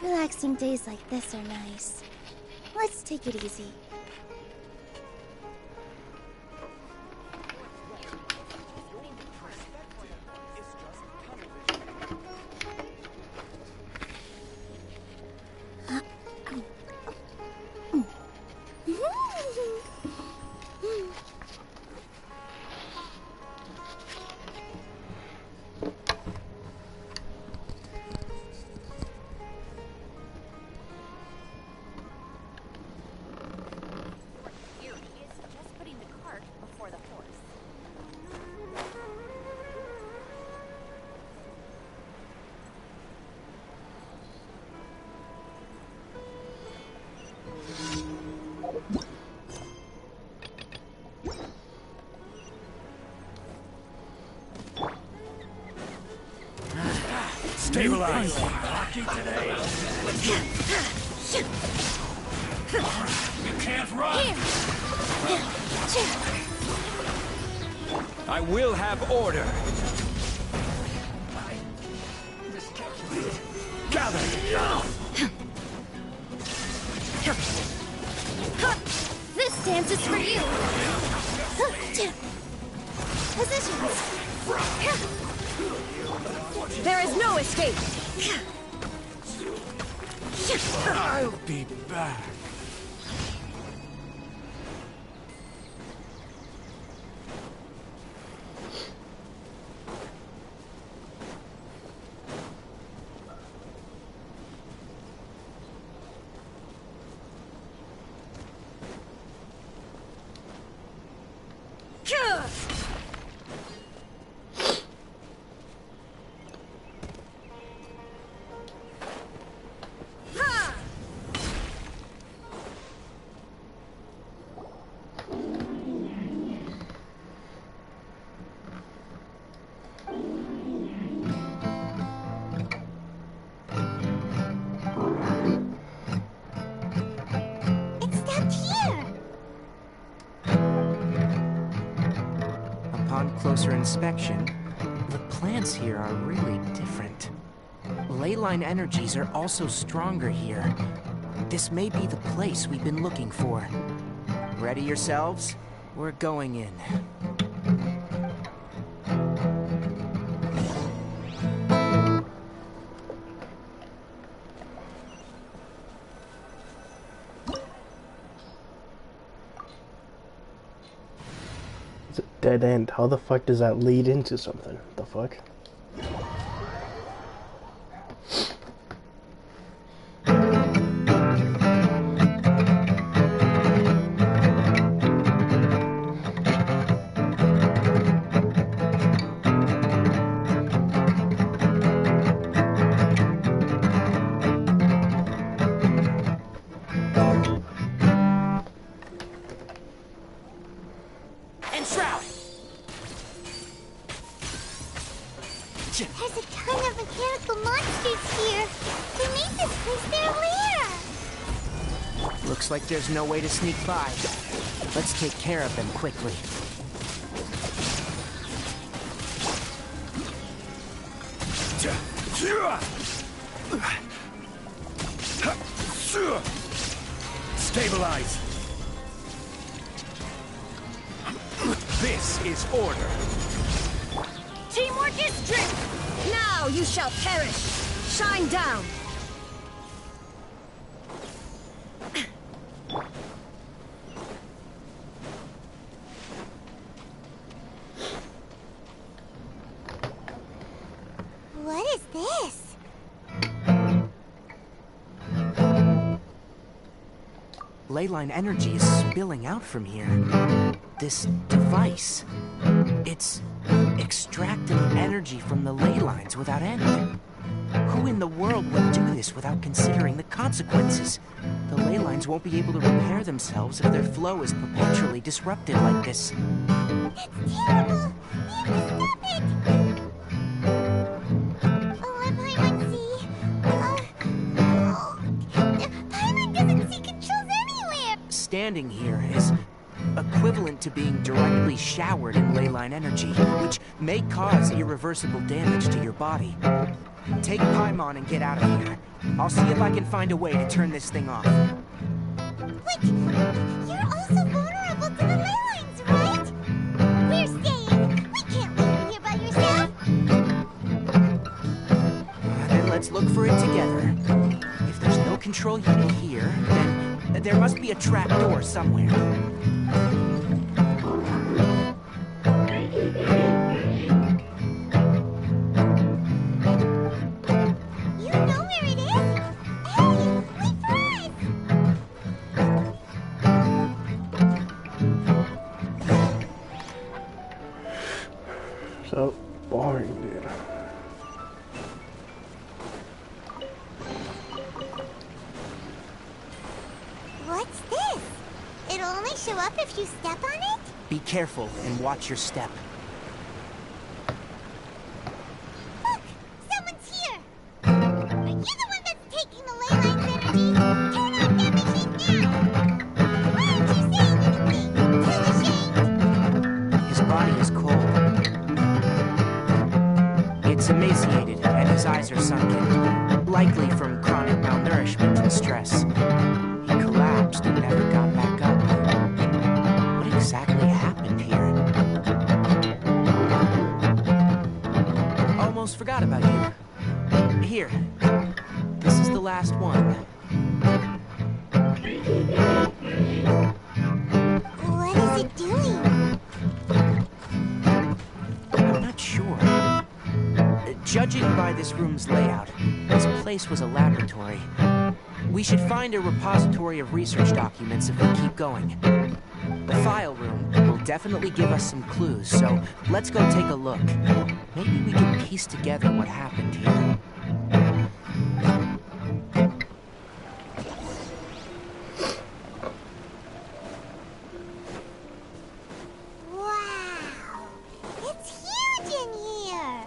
Relaxing days like this are nice. Let's take it easy. Stabilize! Lucky today. You can't run! I will have order! Gather! This dance is for you! Positions! There is no escape! I'll be back. Closer inspection, the plants here are really different. Leyline energies are also stronger here. This may be the place we've been looking for. Ready yourselves? We're going in. Dead end. How the fuck does that lead into something? The fuck? There's a ton of mechanical monsters here. They made this place their lair. Looks like there's no way to sneak by. Let's take care of them quickly. Stabilize. This is order. Teamwork is strength! Now you shall perish! Shine down! leyline energy is spilling out from here. This device, it's extracting energy from the ley lines without end. Who in the world would do this without considering the consequences? The ley lines won't be able to repair themselves if their flow is perpetually disrupted like this. That's terrible! We have to stop it! Oh, Paimon see. Paimon doesn't see controls anywhere! Standing here is equivalent to being directly showered in leyline energy, which may cause irreversible damage to your body. Take Paimon and get out of here. I'll see if I can find a way to turn this thing off. But you're also vulnerable to the ley lines, right? We're staying. We can't leave you here by yourself. Then let's look for it together. If there's no control unit here, then there must be a trap door somewhere. So boring, dude. What's this? It'll only show up if you step on it? Be careful and watch your step. Look! Someone's here! Are you the one that's taking the ley line's energy? Turn off that machine now! Why aren't you saying anything? Too ashamed! His body is cold. It's emaciated, and his eyes are sunken, likely from chronic malnourishment and stress. He collapsed and never got back up. What exactly happened here? Almost forgot about you. Here. This is the last one. What is it doing? I'm not sure. Judging by this room's layout, this place was a laboratory. We should find a repository of research documents if we keep going. The file room will definitely give us some clues, so let's go take a look. Maybe we can piece together what happened here. Wow! It's huge in here!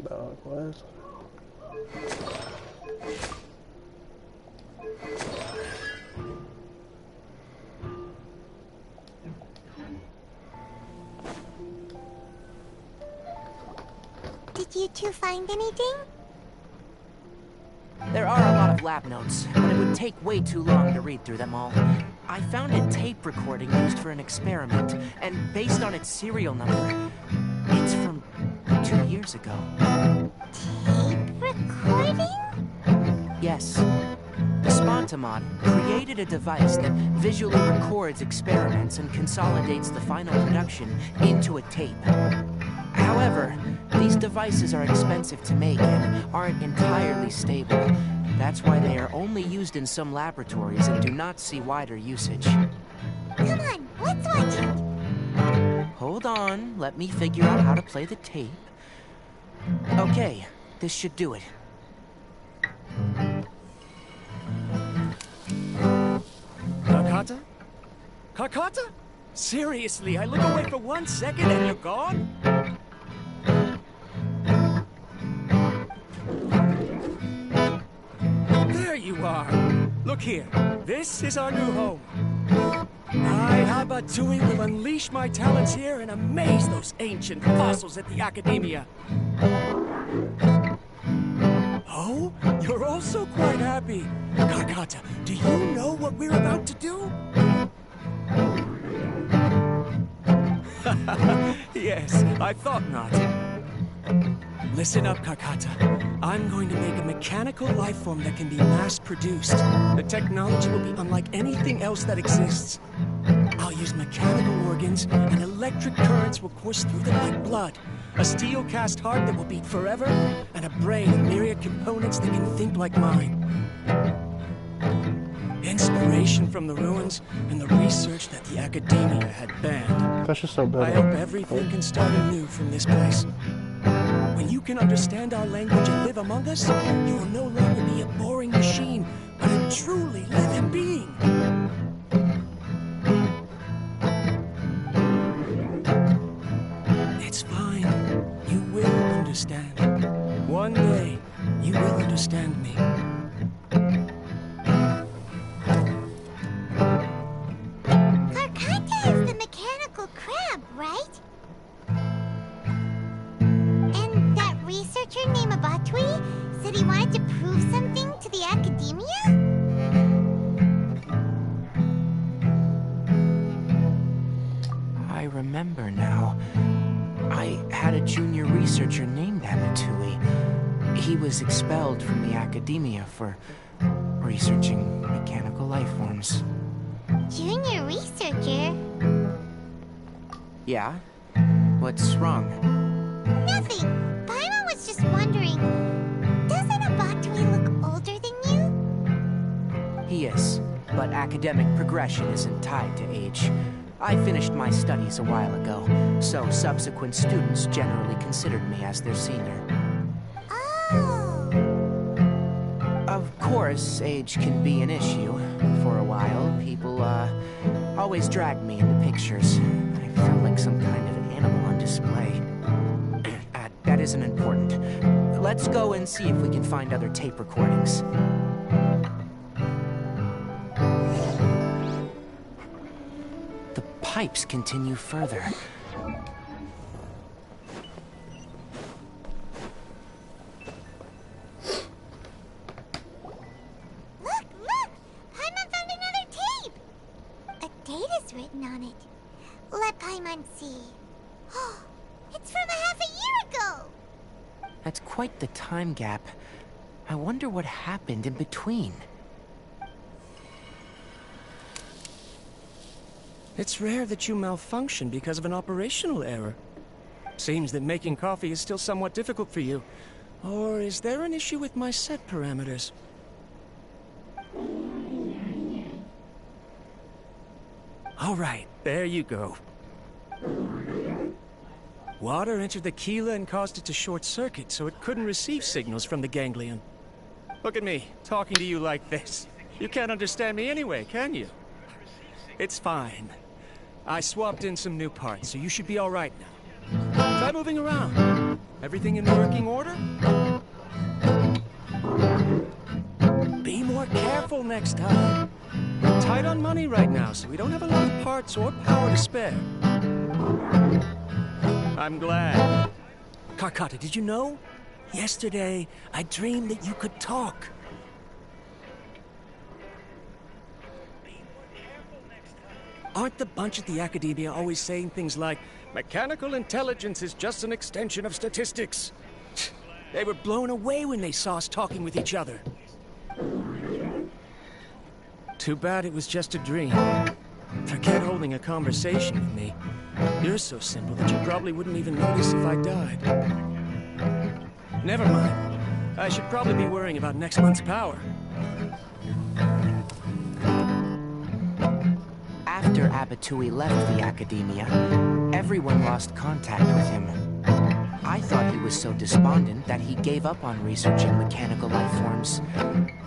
Dog, what? Did you two find anything? There are a lot of lab notes, but it would take way too long to read through them all. I found a tape recording used for an experiment, and based on its serial number, it's from 2 years ago. Tape recording? Yes. Spontamon created a device that visually records experiments and consolidates the final production into a tape. However, these devices are expensive to make and aren't entirely stable. That's why they are only used in some laboratories and do not see wider usage. Come on, let's watch it. Hold on, let me figure out how to play the tape. Okay, this should do it. Carcata? Carcata? Seriously, I look away for 1 second and you're gone? There you are. Look here. This is our new home. Abatui will unleash my talents here and amaze those ancient fossils at the Academia. Oh, you're also quite happy. Carcata, do you know what we're about to do? Yes, I thought not. Listen up, Karkata. I'm going to make a mechanical life form that can be mass-produced. The technology will be unlike anything else that exists. I'll use mechanical organs, and electric currents will course through them like blood. A steel cast heart that will beat forever, and a brain of myriad components that can think like mine. Inspiration from the ruins and the research that the academia had banned. That's just so I better. hope everything can start anew from this place. When you can understand our language and live among us, you will no longer be a boring machine, but a truly living being. It's fine. You will understand. One day, you will understand me. Karkata is the mechanical crab, right? And that researcher named Abatui said he wanted to prove something to the academia? I remember now. I had a junior researcher named Abatui. He was expelled from the academia for researching mechanical life forms. Junior researcher? Yeah? What's wrong? Nothing. Paimon was just wondering, doesn't Abatui look older than you? He is, but academic progression isn't tied to age. I finished my studies a while ago, so subsequent students generally considered me as their senior. Oh. Of course, age can be an issue. For a while, people, always dragged me into pictures. I felt like some kind of an animal on display. That isn't important. Let's go and see if we can find other tape recordings. The pipes continue further. Look, look! Paimon found another tape! A date is written on it. Let Paimon see. Oh, it's from a half a year ago! That's quite the time gap. I wonder what happened in between. It's rare that you malfunction because of an operational error. Seems that making coffee is still somewhat difficult for you. Or is there an issue with my set parameters? All right, there you go. Water entered the chela and caused it to short circuit, so it couldn't receive signals from the ganglion. Look at me, talking to you like this. You can't understand me anyway, can you? It's fine. I swapped in some new parts, so you should be all right now. Try moving around. Everything in working order? Be more careful next time. We're tight on money right now, so we don't have a lot of parts or power to spare. I'm glad. Karkata, did you know? Yesterday, I dreamed that you could talk. Aren't the bunch at the academia always saying things like, mechanical intelligence is just an extension of statistics? They were blown away when they saw us talking with each other. Too bad it was just a dream. Forget holding a conversation with me. You're so simple that you probably wouldn't even notice if I died. Never mind. I should probably be worrying about next month's power. After Abatui left the academia, everyone lost contact with him. I thought he was so despondent that he gave up on researching mechanical life forms.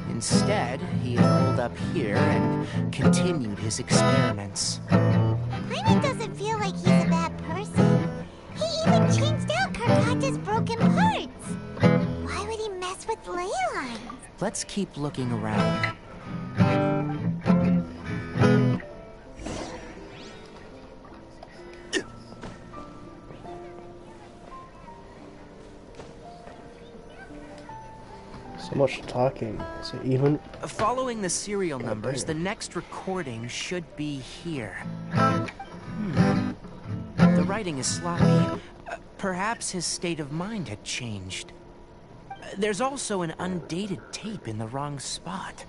Instead, he holed up here and continued his experiments. Paimon doesn't feel like he's a bad person. He even changed out Karkata's broken parts. Why would he mess with ley lines? Let's keep looking around. So much talking. So even Following the serial numbers, the next recording should be here. The writing is sloppy. Perhaps his state of mind had changed. There's also an undated tape in the wrong spot.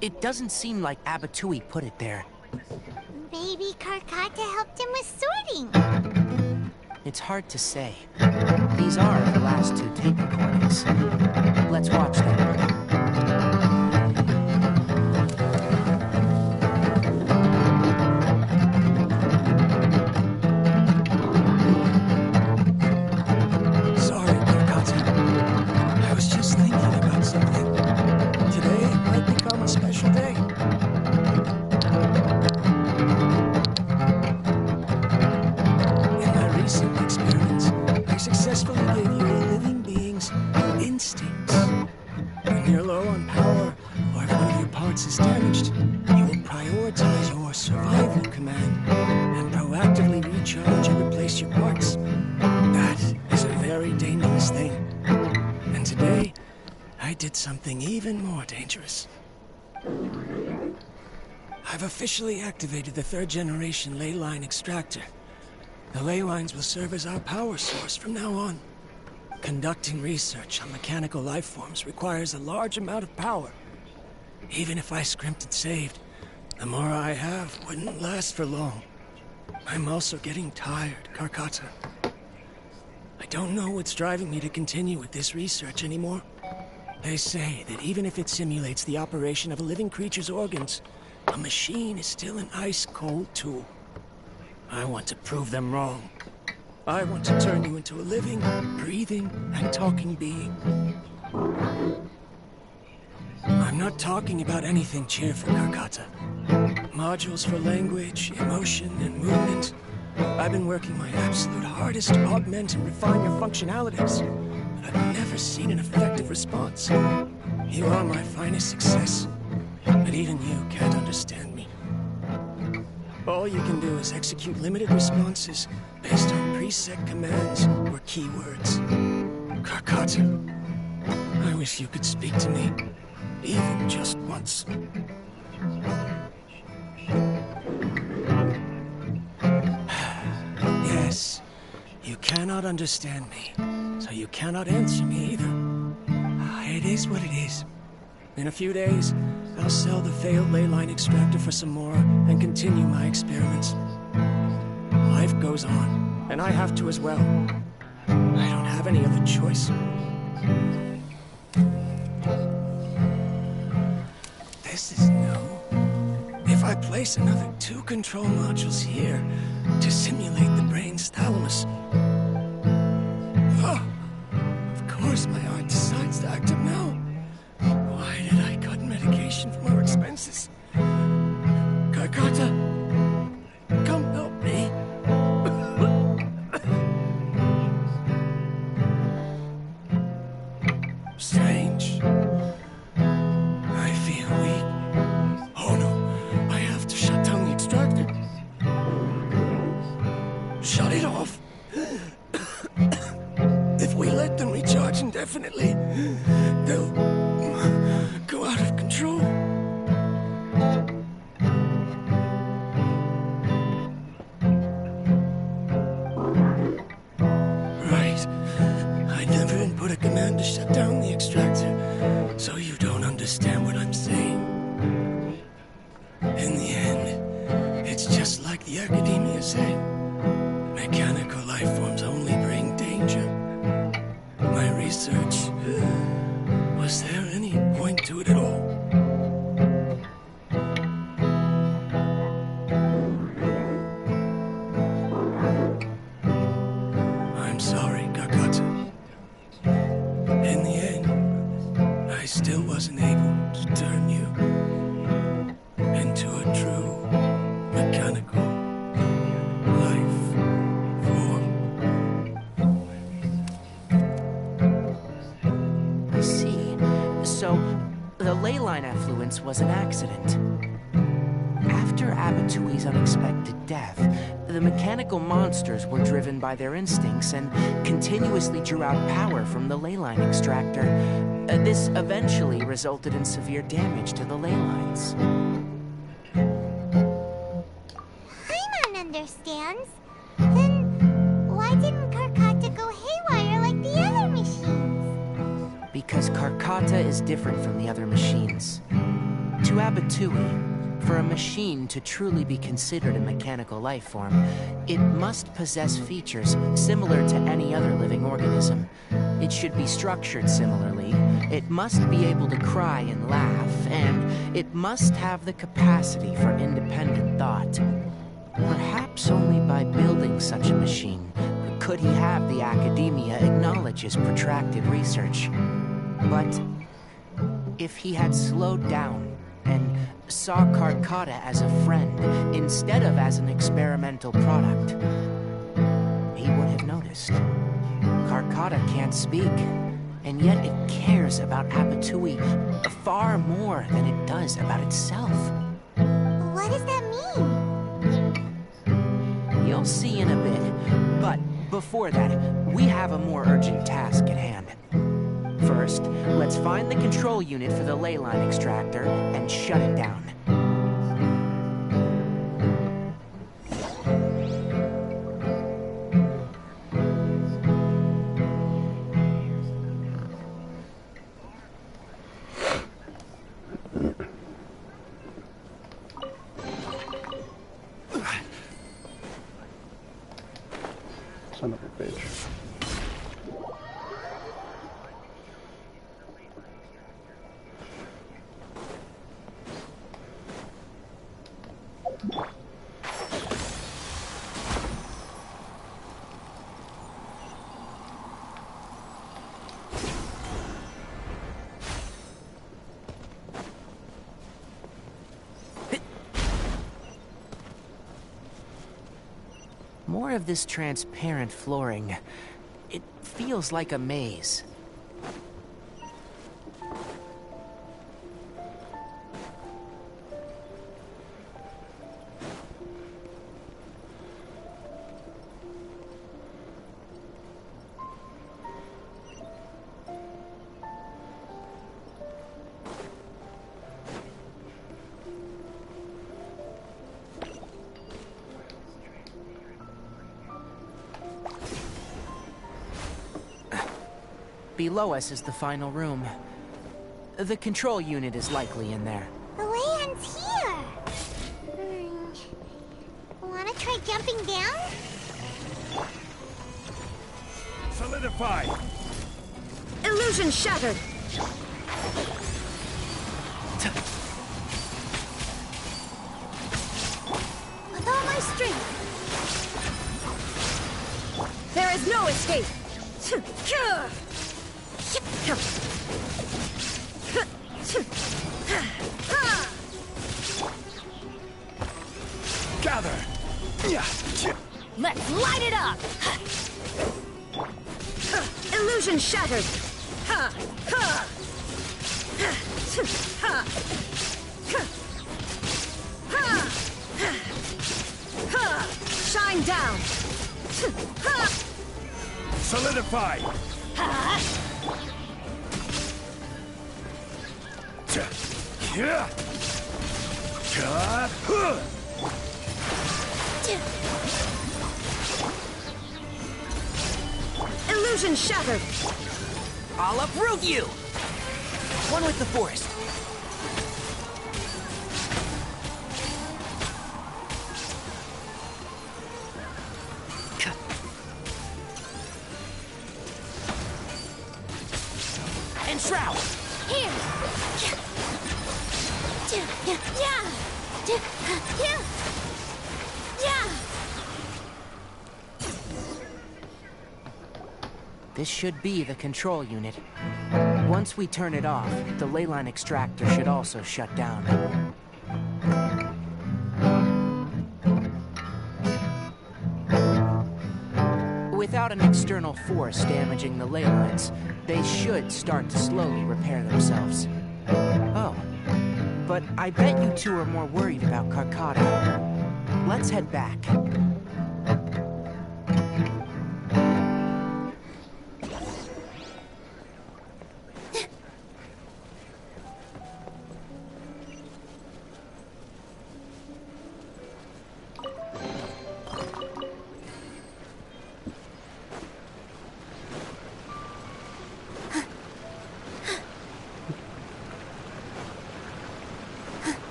It doesn't seem like Abatui put it there. Maybe Karkata helped him with sorting. It's hard to say. These are the last two tape recordings. Let's watch them. Sorry, Karkata. I was just thinking about something. Today might become a special day. In my recent experiments, I successfully gave you a living being's instincts. When you're low on power, or if one of your parts is damaged, you will prioritize your survival command and proactively recharge and replace your parts. That is a very dangerous thing. And today, I did something even more dangerous. I've officially activated the third-generation ley line extractor. The ley lines will serve as our power source from now on. Conducting research on mechanical life forms requires a large amount of power. Even if I scrimped and saved, the more I have wouldn't last for long. I'm also getting tired, Karkata. I don't know what's driving me to continue with this research anymore. They say that even if it simulates the operation of a living creature's organs, a machine is still an ice-cold tool. I want to prove them wrong. I want to turn you into a living, breathing, and talking being. I'm not talking about anything cheerful, Karkata. Modules for language, emotion, and movement. I've been working my absolute hardest to augment and refine your functionalities, but I've never seen an effective response. You are my finest success, but even you can't understand me. All you can do is execute limited responses based on preset commands or keywords. Karkata, I wish you could speak to me, even just once. Yes, you cannot understand me, so you cannot answer me either. It is what it is. In a few days, I'll sell the failed ley line extractor for some more and continue my experiments. Life goes on, and I have to as well. I don't have any other choice. This is new. If I place another 2 control modules here to simulate the brain's thalamus. Oh, of course my heart decides to act up now. Why did I cut medication from our expenses? Karkata, come help me. Strange. I feel weak. Oh no, I have to shut down the extractor. Shut it off. If we let them recharge indefinitely, they'll go out of control. Right. I never input a command to shut down the extractor, so you don't understand what I'm saying. In the end, it's just like the academia said. Mechanical life forms only bring danger. My research, was there any point to it at all? I'm sorry, Karkata. In the end, I still wasn't able to turn you into a true mechanical life form. I see. So, the ley line effluence was an accident. After Abatui's unexpected death, the mechanical monsters were driven by their instincts and continuously drew out power from the ley line extractor. This eventually resulted in severe damage to the ley lines. Paimon understands. Then why didn't Karkata go Karkata is different from the other machines. To Abatui, for a machine to truly be considered a mechanical life form, it must possess features similar to any other living organism. It should be structured similarly, it must be able to cry and laugh, and it must have the capacity for independent thought. Perhaps only by building such a machine could he have the academia acknowledge his protracted research. But if he had slowed down and saw Karkata as a friend instead of as an experimental product, he would have noticed. Karkata can't speak, and yet it cares about Abatui far more than it does about itself. What does that mean? You'll see in a bit, but before that, we have a more urgent task at hand. First, let's find the control unit for the ley line extractor and shut it down. Son of a bitch. More of this transparent flooring. It feels like a maze. Below us is the final room. The control unit is likely in there. The land's here. Wanna try jumping down? Solidify! Illusion shattered! With all my strength! There is no escape! Gather! Let's light it up! Illusion shattered! Shine down! Solidify! Illusion shattered! I'll uproot you! One with the forest. And shroud! Here. This should be the control unit. Once we turn it off, the ley line extractor should also shut down. Without an external force damaging the ley lines, they should start to slowly repair themselves. Oh, but I bet you two are more worried about Karkata. Let's head back.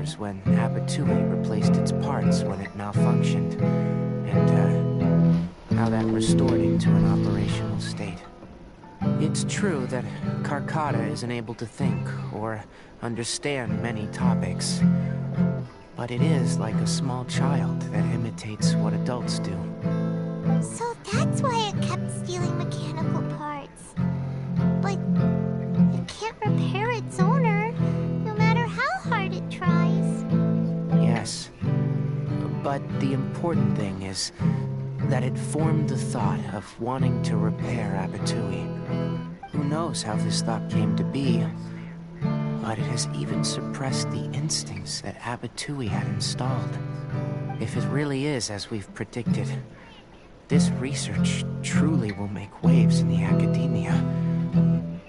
years when Abatui replaced its parts when it malfunctioned, and how that restored it to an operational state. It's true that Karkata isn't able to think or understand many topics, but it is like a small child that imitates what adults do. So that's why it kept stealing mechanical parts. But it can't repair its owner, no matter how hard it tries. Yes, but the important thing is that it formed the thought of wanting to repair Abatui. Who knows how this thought came to be, but it has even suppressed the instincts that Abatui had installed. If it really is as we've predicted, this research truly will make waves in the academia.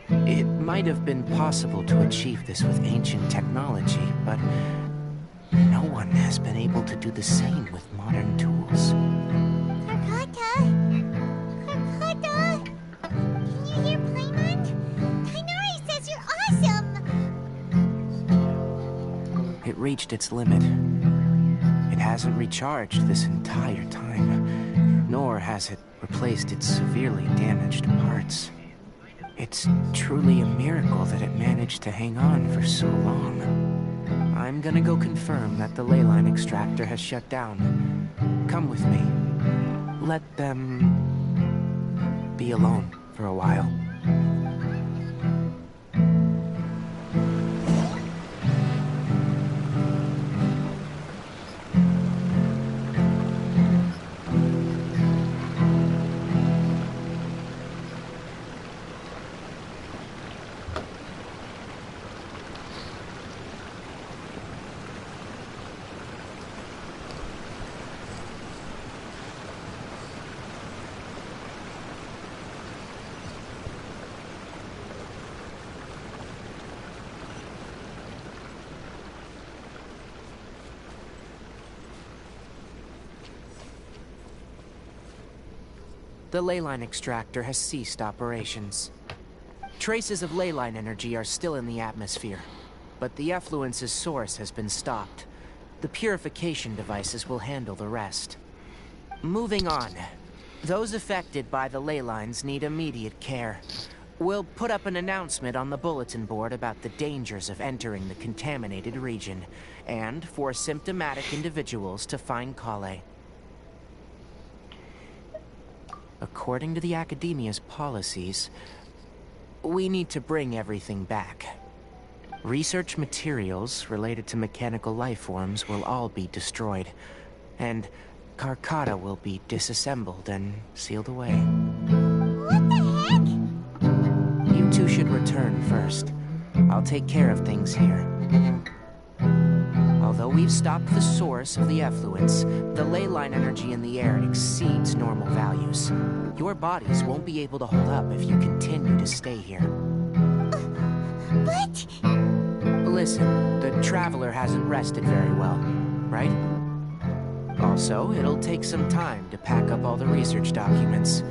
It might have been possible to achieve this with ancient technology, but no one has been able to do the same with modern tools. Karkata? Karkata? Can you hear Paimon? Kainari says you're awesome! It reached its limit. It hasn't recharged this entire time, nor has it replaced its severely damaged parts. It's truly a miracle that it managed to hang on for so long. I'm gonna go confirm that the ley line extractor has shut down. Come with me. Let them be alone for a while. The ley line extractor has ceased operations. Traces of ley line energy are still in the atmosphere, but the effluence's source has been stopped. The purification devices will handle the rest. Moving on. Those affected by the ley lines need immediate care. We'll put up an announcement on the bulletin board about the dangers of entering the contaminated region, and for symptomatic individuals to find Kale. According to the Academia's policies, we need to bring everything back. Research materials related to mechanical life forms will all be destroyed, and Karkata will be disassembled and sealed away. What the heck? You two should return first. I'll take care of things here. Although we've stopped the source of the effluence, the ley line energy in the air exceeds normal values. Your bodies won't be able to hold up if you continue to stay here. But... Listen, the Traveler hasn't rested very well, right? Also, it'll take some time to pack up all the research documents.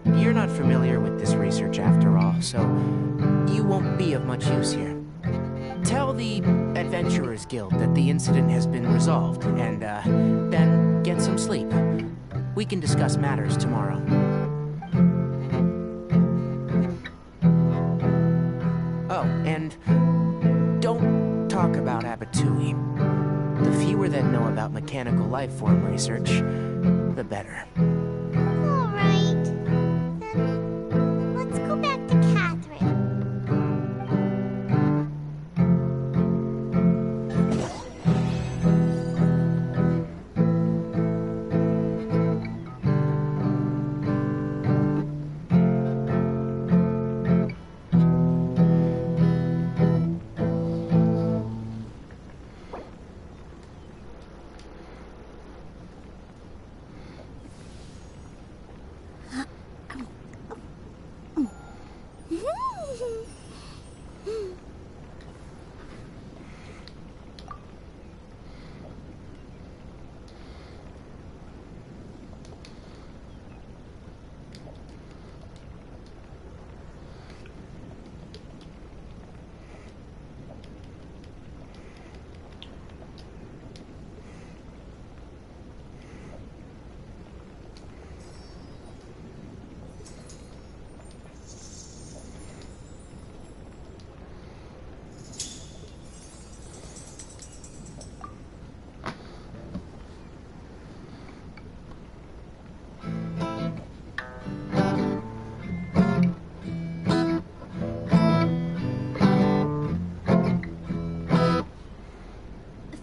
You're not familiar with this research after all, so you won't be of much use here. Tell the Adventurers Guild that the incident has been resolved, and, then get some sleep. We can discuss matters tomorrow. Oh, and don't talk about Abatui. The fewer that know about mechanical life form research, the better. All right. Then let's go back to Catherine.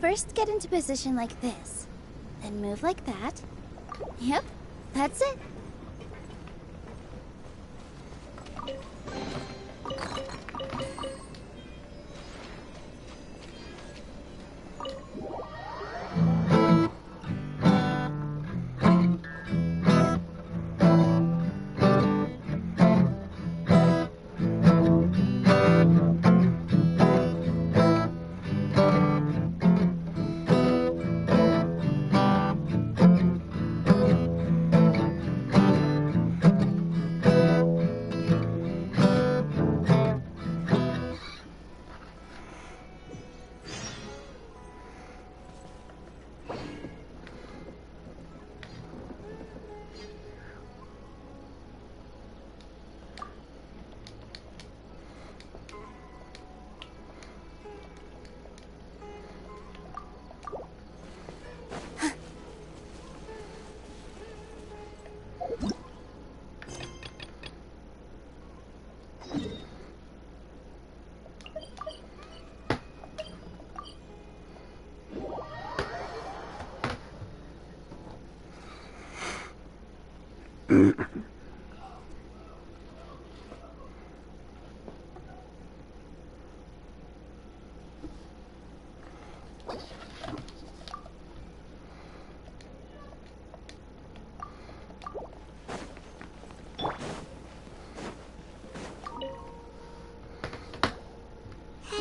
first get into position like this. Then move like that. Yep, that's it.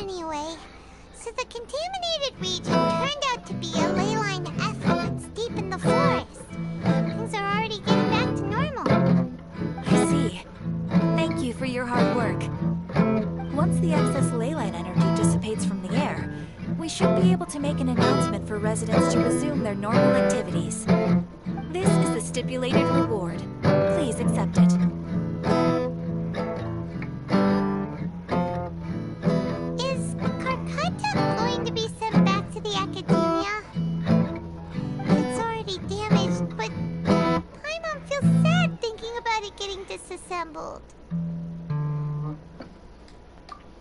Anyway, so the contaminated region turned out to be a ley line effluence deep in the forest. Things are already getting back to normal. I see. Thank you for your hard work. Once the excess ley line energy dissipates from the air, we should be able to make an announcement for residents to resume their normal activities. This is the stipulated reward. Please accept it. Is Karkata going to be sent back to the academia? It's already damaged, but Paimon feels sad thinking about it getting disassembled.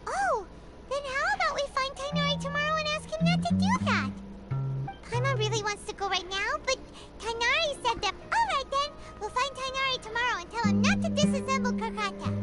Oh, then how about we find Tighnari tomorrow and ask him not to do that? Paimon really wants to go right now, but Tighnari said that, alright then, we'll find Tighnari tomorrow and tell him not to disassemble Karkata.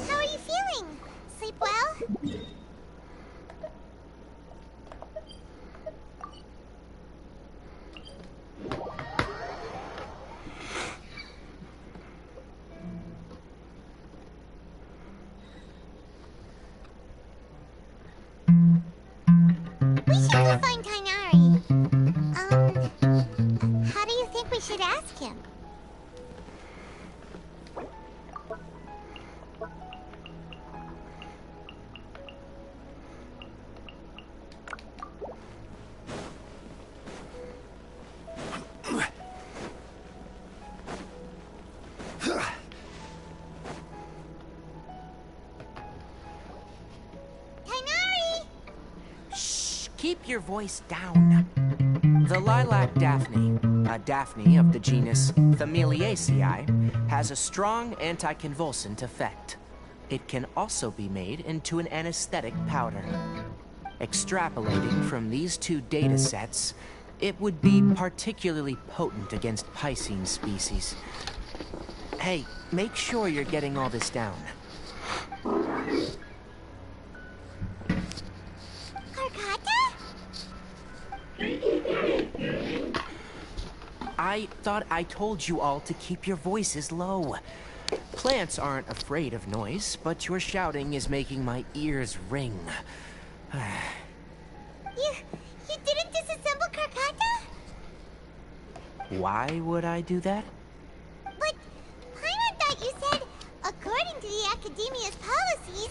How are you feeling? Sleep well? We should go find Tighnari. How do you think we should ask him? Tighnari! Keep your voice down. The lilac daphne, a daphne of the genus Thameliaceae, has a strong anticonvulsant effect. It can also be made into an anesthetic powder. Extrapolating from these two data sets, it would be particularly potent against Piscine species. Hey, make sure you're getting all this down. Karkata? I thought I told you all to keep your voices low. Plants aren't afraid of noise, but your shouting is making my ears ring. You didn't Why would I do that? But Paimon thought you said, according to the Academia's policies...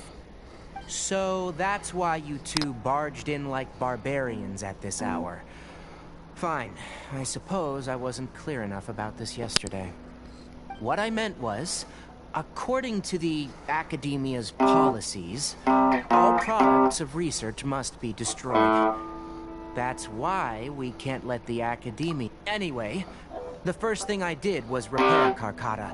So that's why you two barged in like barbarians at this hour. Fine. I suppose I wasn't clear enough about this yesterday. What I meant was, according to the Academia's policies, all products of research must be destroyed. That's why we can't let the Academia... Anyway, the first thing I did was repair Karkata.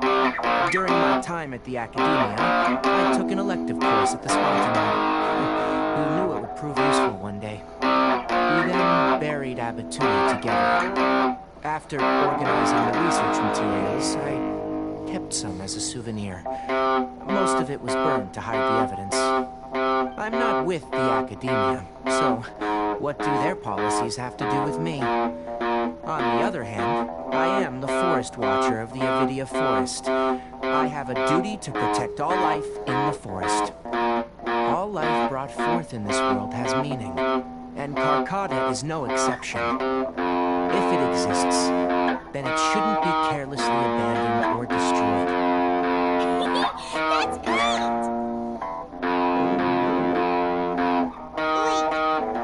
During my time at the Academia, I took an elective course at the Spartanite. Who knew it would prove useful one day? We then buried Abatui together. After organizing the research materials, I kept some as a souvenir. Most of it was burned to hide the evidence. I'm not with the Academia, so what do their policies have to do with me? On the other hand, I am the Forest Watcher of the Avidia Forest. I have a duty to protect all life in the forest. All life brought forth in this world has meaning, and Karkata is no exception. If it exists, then it shouldn't be carelessly abandoned or destroyed. That's great! Wait,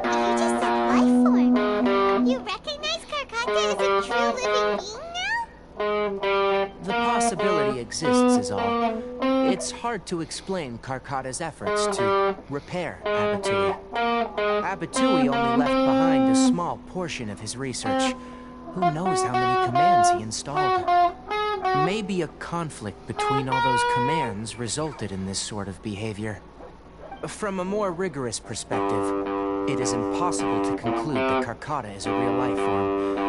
you just said life form. You recognize Karkata as a true living being now? The possibility exists is all. It's hard to explain Karkata's efforts to repair Abatui. Abatui only left behind a small portion of his research. Who knows how many commands he installed? Maybe a conflict between all those commands resulted in this sort of behavior. From a more rigorous perspective, it is impossible to conclude that Karkata is a real life form.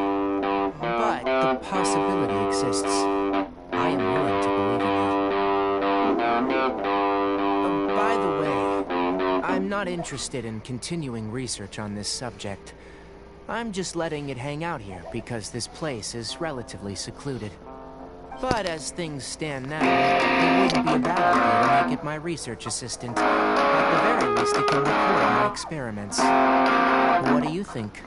But the possibility exists. I am willing to believe in it. By the way, I'm not interested in continuing research on this subject. I'm just letting it hang out here because this place is relatively secluded. But as things stand now, it wouldn't be a bad idea to make it my research assistant. At the very least, it can record my experiments. What do you think?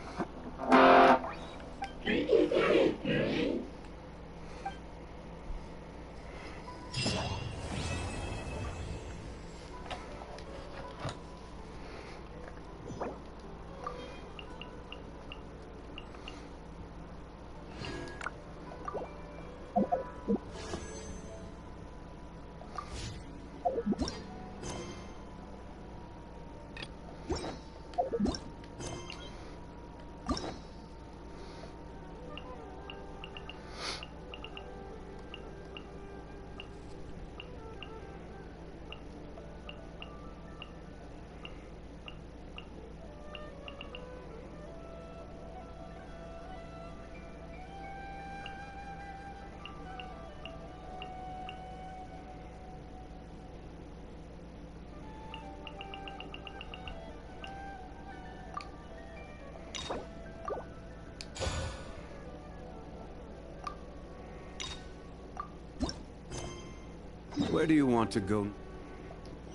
Where do you want to go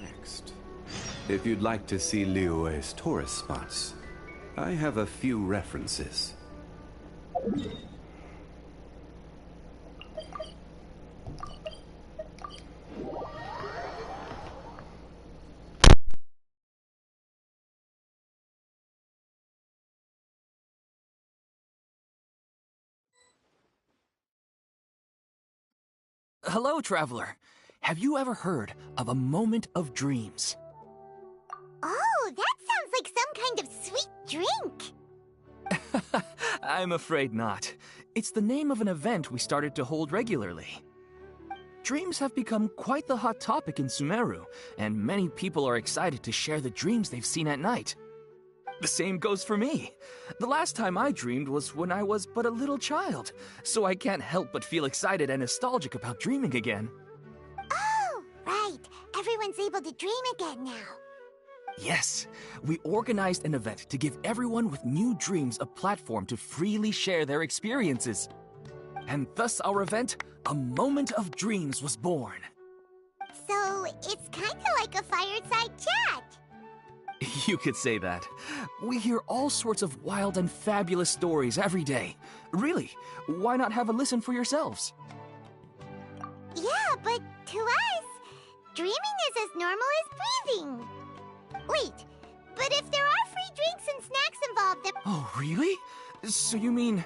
next? If you'd like to see Liyue's tourist spots, I have a few references. Hello, traveler. Have you ever heard of a moment of dreams? Oh, that sounds like some kind of sweet drink. I'm afraid not. It's the name of an event we started to hold regularly. Dreams have become quite the hot topic in Sumeru, and many people are excited to share the dreams they've seen at night. The same goes for me. The last time I dreamed was when I was but a little child, so I can't help but feel excited and nostalgic about dreaming again. Oh, right. Everyone's able to dream again now. Yes, we organized an event to give everyone with new dreams a platform to freely share their experiences. And thus our event, A Moment of Dreams, was born. So, it's kinda like a fireside chat. You could say that. We hear all sorts of wild and fabulous stories every day. Really, why not have a listen for yourselves? Yeah, but to us, dreaming is as normal as breathing. Wait, but if there are free drinks and snacks involved, then... Oh, really? So you mean...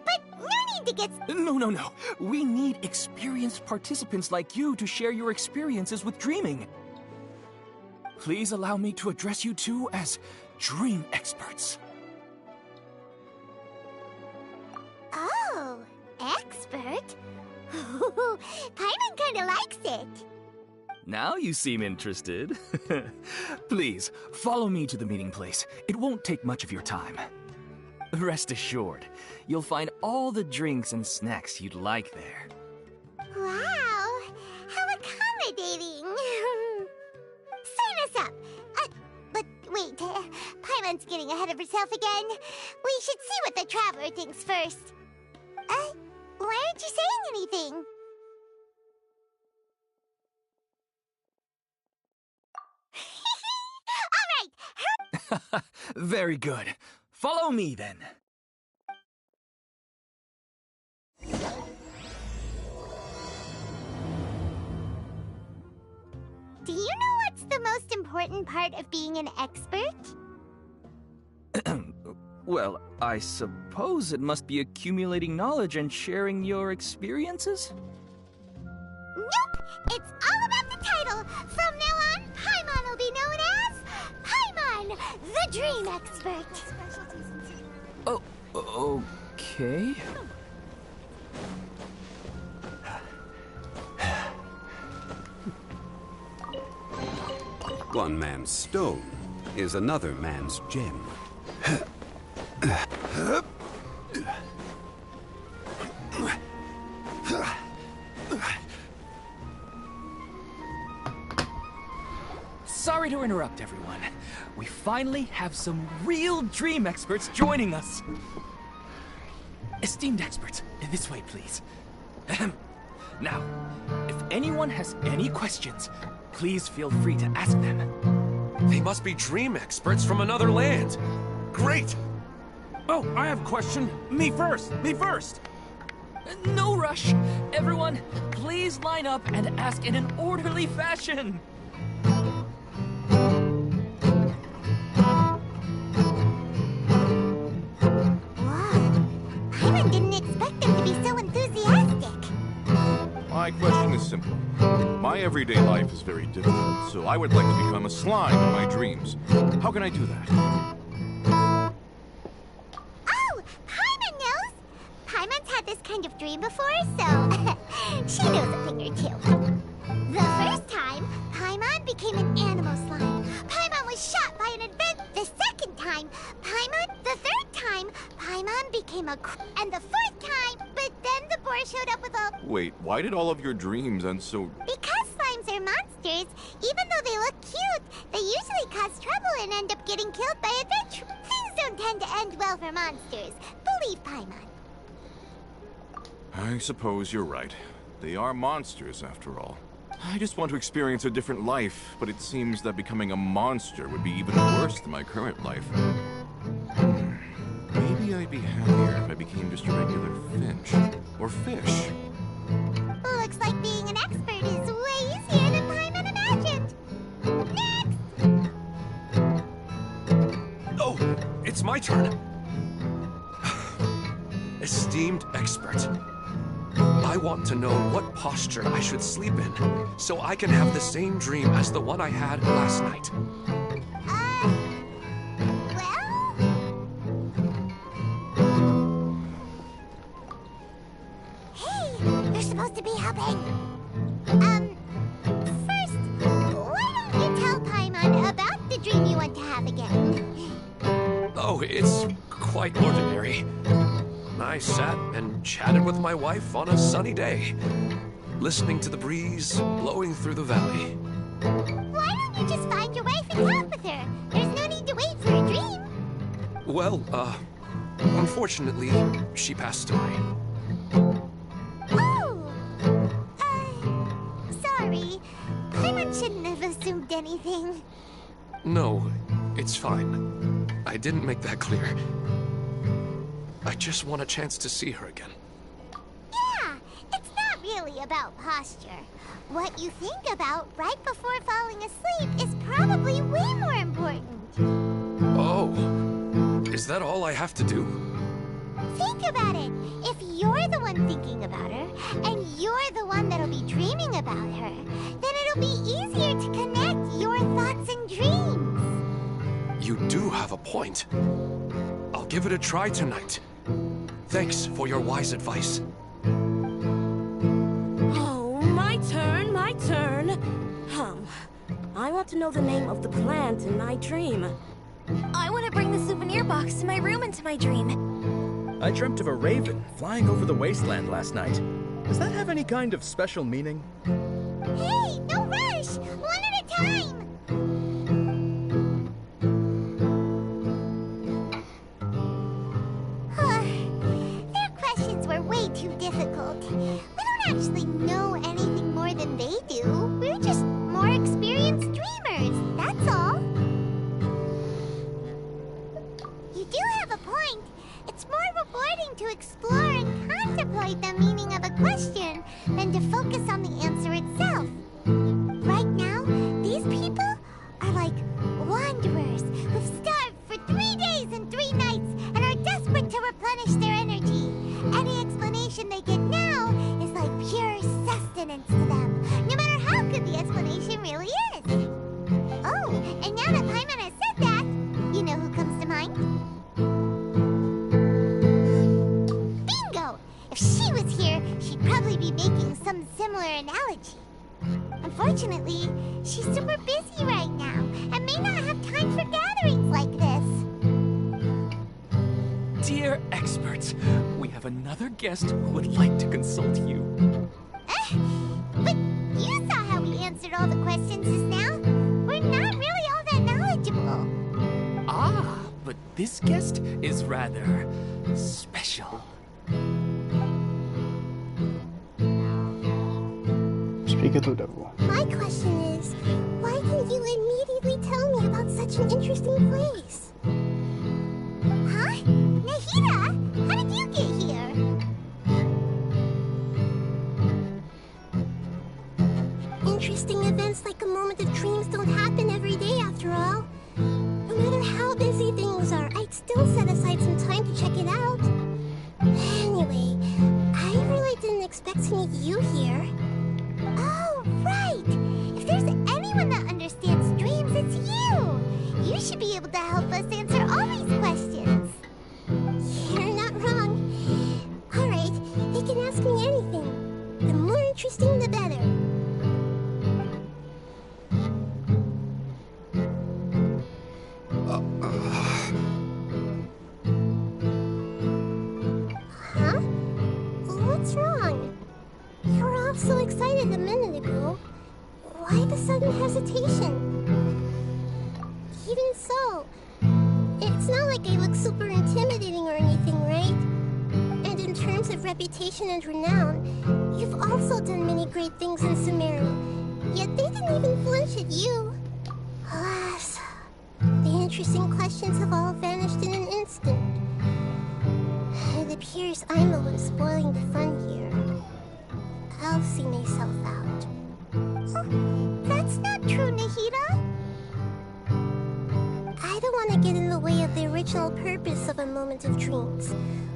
But no need to get... No. We need experienced participants like you to share your experiences with dreaming. Please allow me to address you two as dream experts. Oh, expert? Paimon kinda likes it. Now you seem interested. Please, follow me to the meeting place. It won't take much of your time. Rest assured, you'll find all the drinks and snacks you'd like there. Wow, how accommodating. Sign us up. But wait, Paimon's getting ahead of herself again. We should see what the traveler thinks first. Why aren't you saying anything? All right, Very good. Follow me then. do you know what's the most important part of being an expert? Well, I suppose it must be accumulating knowledge and sharing your experiences? Nope! It's all about the title! From now on, Paimon will be known as Paimon, the Dream Expert! Oh, okay. One man's stone is another man's gem. Sorry to interrupt, everyone. We finally have some real dream experts joining us. Esteemed experts, this way, please. Ahem. Now, if anyone has any questions, please feel free to ask them. They must be dream experts from another land. Great! Oh, I have a question. Me first! Me first! No rush. Everyone, please line up and ask in an orderly fashion. Wow, Paimon didn't expect them to be so enthusiastic. My question is simple. My everyday life is very difficult, so I would like to become a slime in my dreams. How can I do that? Oh, Paimon knows! Paimon's had this kind of dream before, so she knows a thing or two. The first time, Paimon became an animal slime. Paimon was shot by an event the second time. Paimon, the third time, Paimon became a and the fourth time, but then the boar showed up with a... Wait, why did all of your dreams end so... Because slimes are monsters, even though they look cute, they usually cause trouble and end up getting killed by adventure. Things don't tend to end well for monsters. Believe Paimon. I suppose you're right. They are monsters, after all. I just want to experience a different life, but it seems that becoming a monster would be even worse than my current life. Maybe I'd be happier if I became just a regular finch. Or fish. Looks like being an expert is way easier than Paimon imagined. Next! Oh, it's my turn. Esteemed expert, I want to know what posture I should sleep in, so I can have the same dream as the one I had last night. Hey, you're supposed to be helping. First, why don't you tell Paimon about the dream you want to have again? Oh, it's quite ordinary. I sat and chatted with my wife on a sunny day, listening to the breeze blowing through the valley. Why don't you just find your wife and talk with her? There's no need to wait for a dream. Well, unfortunately, she passed away. Oh! Sorry. Paimon shouldn't have assumed anything. No, it's fine. I didn't make that clear. I just want a chance to see her again. Yeah, it's not really about posture. What you think about right before falling asleep is probably way more important. Oh, is that all I have to do? Think about it. If you're the one thinking about her, and you're the one that'll be dreaming about her, then it'll be easier to connect your thoughts and dreams. You do have a point. I'll give it a try tonight. Thanks for your wise advice. Oh, my turn, my turn. I want to know the name of the plant in my dream. I want to bring the souvenir box to my room into my dream. I dreamt of a raven flying over the wasteland last night. Does that have any kind of special meaning? Hey, no rush! One at a time! Their questions were way too difficult. We don't actually know anything more than they do. We're just more experienced dreamers, that's all. You do have a point. It's more rewarding to explore and contemplate the meaning of a question than to focus on the answer itself. Right now, these people are like wanderers who've starved for 3 days and 3 nights and are desperate to replenish their energy. Any explanation they get now is like pure sustenance to them, no matter how good the explanation really is. Oh, and now that Paimon has said that, you know who comes to mind? Bingo! If she was here, she'd probably be making some similar analogy. Unfortunately, she's super busy right now and may not have time for gatherings like this. Dear experts, we have another guest who would like to consult you. But you saw how we answered all the questions just now. We're not really all that knowledgeable. Ah, but this guest is rather special. Explica tu, Devil. My question is, why didn't you immediately tell me about such an interesting place? Huh? Nahida, how did you get here? Interesting events like a moment of dreams don't happen every day after all. No matter how busy things are, I'd still set aside some time to check it out. Anyway, I really didn't expect to meet you here. Oh, right! If there's anyone that understands dreams, it's you! You should be able to help us answer all these questions. You're not wrong. Alright, you can ask me anything. The more interesting, the better. Huh? What's wrong? You were all so excited a minute ago. Why the sudden hesitation? Even so, it's not like I look super intimidating or anything, right? And in terms of reputation and renown, you've also done many great things in Sumeru, yet they didn't even flinch at you. Alas, the interesting questions have all vanished in an instant. It appears I'm the one spoiling the fun here. I'll see myself out. That's not true, Nahida. I don't want to get in the way of the original purpose of a moment of dreams,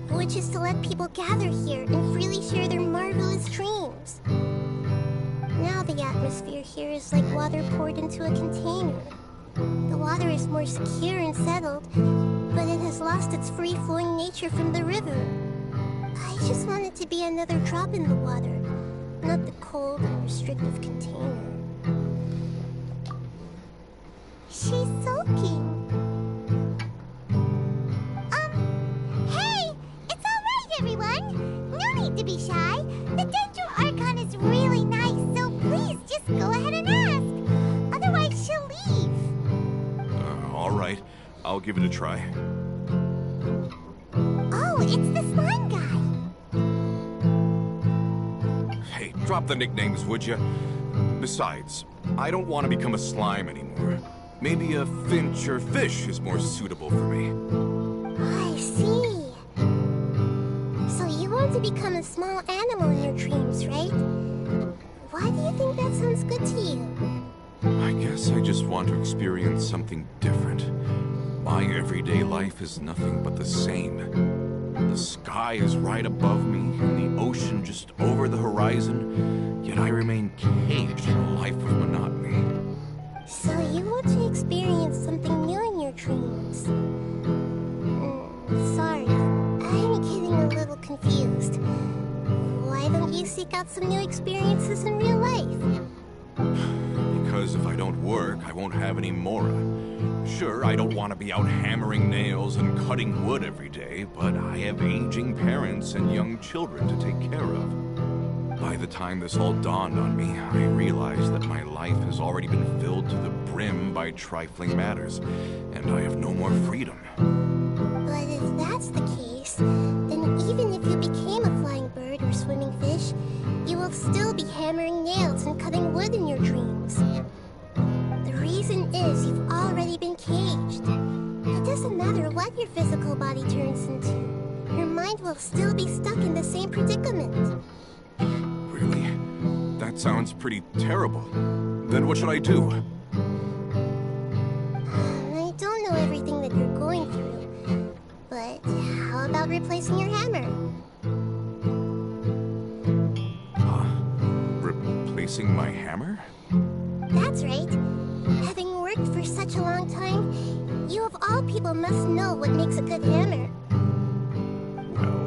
which is to let people gather here and freely share their marvelous dreams. Now the atmosphere here is like water poured into a container. The water is more secure and settled, but it has lost its free-flowing nature from the river. I just want it to be another drop in the water, not the cold and restrictive container. She's soaking. Hey! It's alright, everyone! No need to be shy. The Dendro Archon is really nice, so please just go ahead and ask. Otherwise, she'll leave. Alright, I'll give it a try. Oh, it's the slime guy. Hey, drop the nicknames, would you? Besides, I don't want to become a slime anymore. Maybe a finch or fish is more suitable for me. I see. So you want to become a small animal in your dreams, right? Why do you think that sounds good to you? I guess I just want to experience something different. My everyday life is nothing but the same. The sky is right above me, and the ocean just over the horizon, yet I remain caged in a life of monotony. So you want to experience something new in your dreams? Sorry, I'm getting a little confused. Why don't you seek out some new experiences in real life? Because if I don't work, I won't have any Mora. Sure, I don't want to be out hammering nails and cutting wood every day, but I have aging parents and young children to take care of. By the time this all dawned on me, I realized that my life has already been filled to the brim by trifling matters, and I have no more freedom. But if that's the case, then even if you became a flying bird or swimming fish, you will still be hammering nails and cutting wood in your dreams. The reason is you've already been caged. It doesn't matter what your physical body turns into. Your mind will still be stuck in the same predicament. Really? That sounds pretty terrible. Then what should I do? I don't know everything that you're going through, but how about replacing your hammer? Replacing my hammer? That's right. Having worked for such a long time, you of all people must know what makes a good hammer.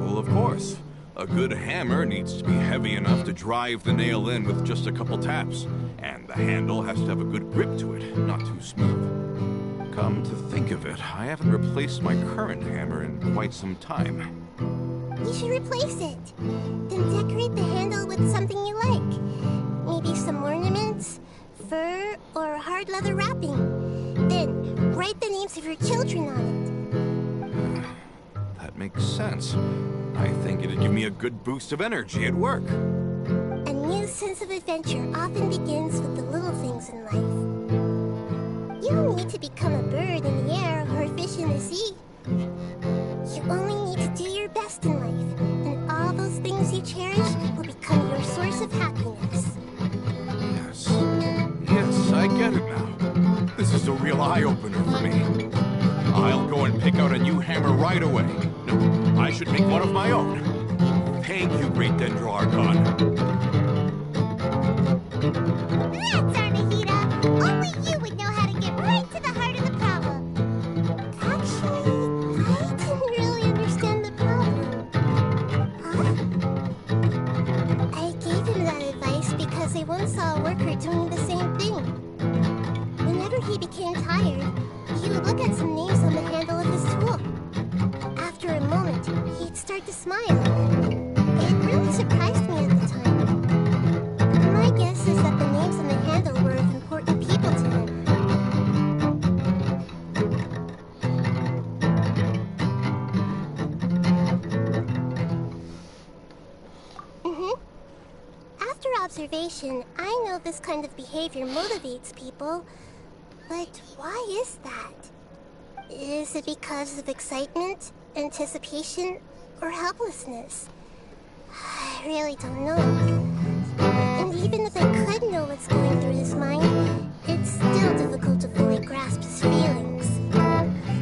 Well, of course. A good hammer needs to be heavy enough to drive the nail in with just a couple taps, and the handle has to have a good grip to it, not too smooth. Come to think of it, I haven't replaced my current hammer in quite some time. You should replace it. Then decorate the handle with something you like. Maybe some ornaments, fur, or hard leather wrapping. Then write the names of your children on it. That makes sense. I think it'd give me a good boost of energy at work. A new sense of adventure often begins with the little things in life. You don't need to become a bird in the air or a fish in the sea. You only need to do your best in life, and all those things you cherish will become your source of happiness. Yes, I get it now. This is a real eye-opener for me. I'll go and pick out a new hammer right away. No, I should make one of my own. Thank you, Great Dendro Archon. That's Arnahita! Only you would know how to get right to the heart of the problem. Actually, I didn't really understand the problem. Huh? I gave him that advice because I once saw a worker doing the same thing. Whenever he became tired, he would look at some names on the handle of his tool. After a moment, he'd start to smile. It really surprised me at the time. My guess is that the names on the handle were of important people to him. After observation, I know this kind of behavior motivates people. But why is that? Is it because of excitement, anticipation, or helplessness? I really don't know. And even if I could know what's going through his mind, it's still difficult to fully grasp his feelings.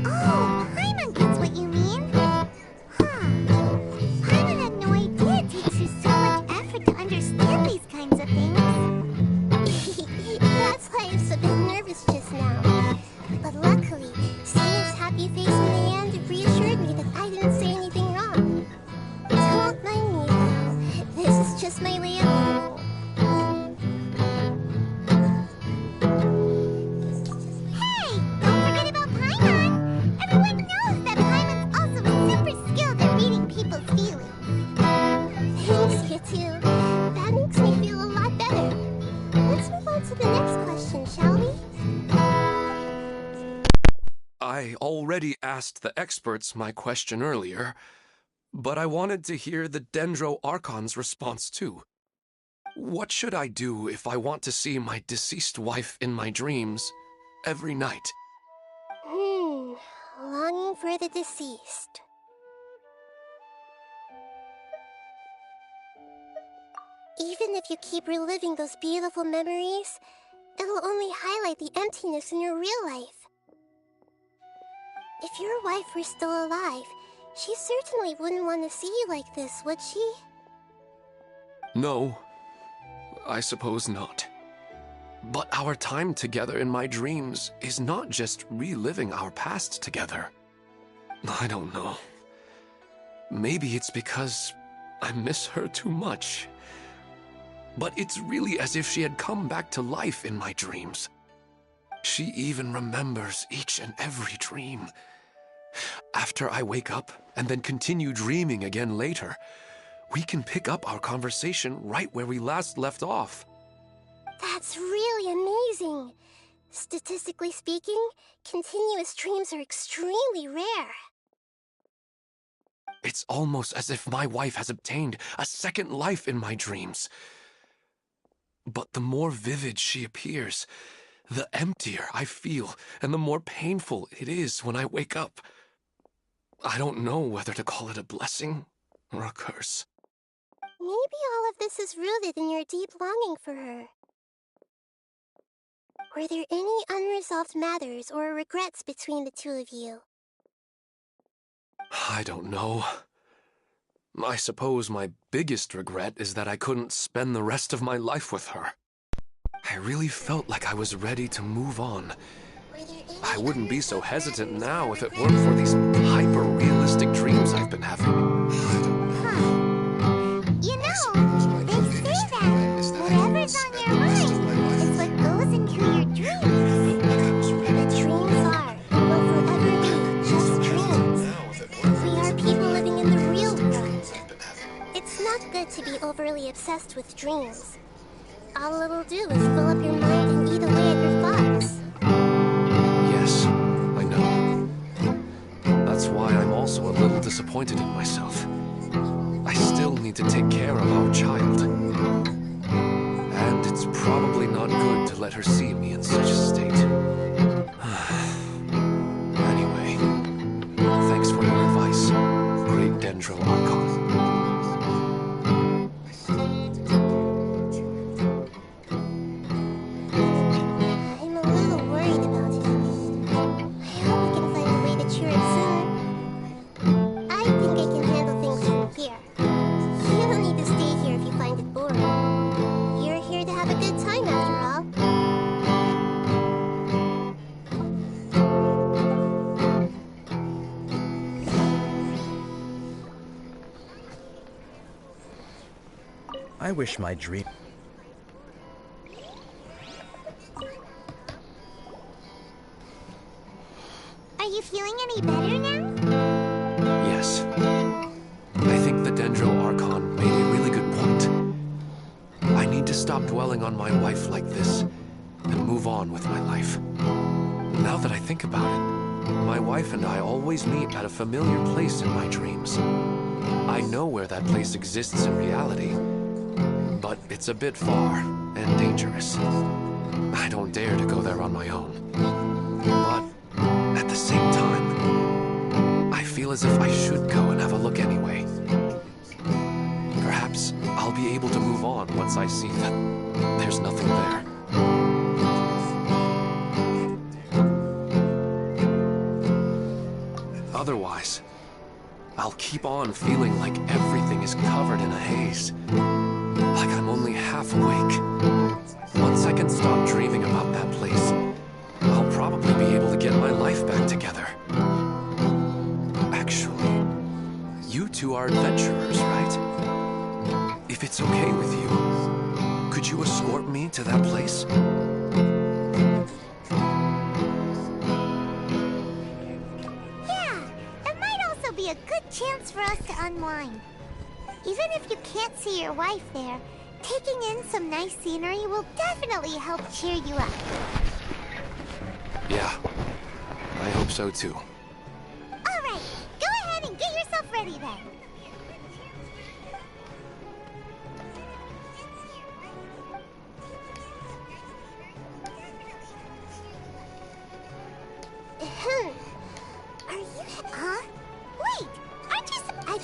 Oh, Paimon gets what you mean. Huh. Paimon had no idea it takes you so much effort to understand these kinds of things. That's why I'm so bit nervous just now. But luckily, seeing his happy face in the end reassured me that I didn't say anything wrong. Don't mind me, though. This is just my way of... Hey! Don't forget about Paimon! Everyone knows that Paimon's also super skilled at reading people's feelings. Thanks, you two. That makes me feel a lot better. Let's move on to the next question, shall we? I already asked the experts my question earlier, but I wanted to hear the Dendro Archon's response too. What should I do if I want to see my deceased wife in my dreams, every night. Longing for the deceased. Even if you keep reliving those beautiful memories, it'll only highlight the emptiness in your real life. If your wife were still alive, she certainly wouldn't want to see you like this, would she? No, I suppose not. But our time together in my dreams is not just reliving our past together. I don't know. Maybe it's because I miss her too much. But it's really as if she had come back to life in my dreams. She even remembers each and every dream. After I wake up and then continue dreaming again later, we can pick up our conversation right where we last left off. That's really amazing. Statistically speaking, continuous dreams are extremely rare. It's almost as if my wife has obtained a second life in my dreams. But the more vivid she appears, the emptier I feel, and the more painful it is when I wake up. I don't know whether to call it a blessing or a curse. Maybe all of this is rooted in your deep longing for her. Were there any unresolved matters or regrets between the two of you? I don't know. I suppose my biggest regret is that I couldn't spend the rest of my life with her. I really felt like I was ready to move on. I wouldn't be so hesitant now if it weren't for these hyper-realistic dreams I've been having. You know, they say that whatever's on your mind is what goes into your dreams. The dreams are, and will forever be, just dreams. We are people living in the real world. It's not good to be overly obsessed with dreams. All it'll do is fill up your mind and eat away at your thoughts. Yes, I know. That's why I'm also a little disappointed in myself. I still need to take care of our child. And it's probably not good to let her see me in such a state. Anyway, thanks for your advice, Great Dendro Archon. I wish my dream... Are you feeling any better now? Yes. I think the Dendro Archon made a really good point. I need to stop dwelling on my wife like this and move on with my life. Now that I think about it, my wife and I always meet at a familiar place in my dreams. I know where that place exists in reality, but it's a bit far and dangerous. I don't dare to go there on my own. But at the same time, I feel as if I should go and have a look anyway. Perhaps I'll be able to move on once I see that there's nothing there. Otherwise, I'll keep on feeling like everything is covered in a haze. Like I'm only half awake. Once I can stop dreaming about that place, I'll probably be able to get my life back together. Actually, you two are adventurers, right? If it's okay with you, could you escort me to that place? Yeah, it might also be a good chance for us to unwind. Even if you can't see your wife there, taking in some nice scenery will definitely help cheer you up. Yeah, I hope so too. Alright, go ahead and get yourself ready then.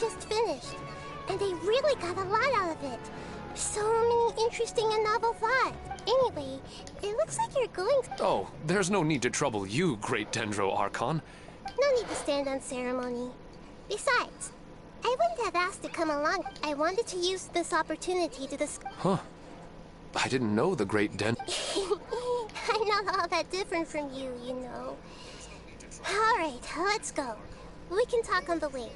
just finished, and they really got a lot out of it. So many interesting and novel thoughts. Anyway, it looks like you're going... Oh, there's no need to trouble you, Great Dendro Archon. No need to stand on ceremony. Besides, I wouldn't have asked to come along. I wanted to use this opportunity to discuss... Huh. I didn't know the Great I'm not all that different from you, you know. Alright, let's go. We can talk on the way.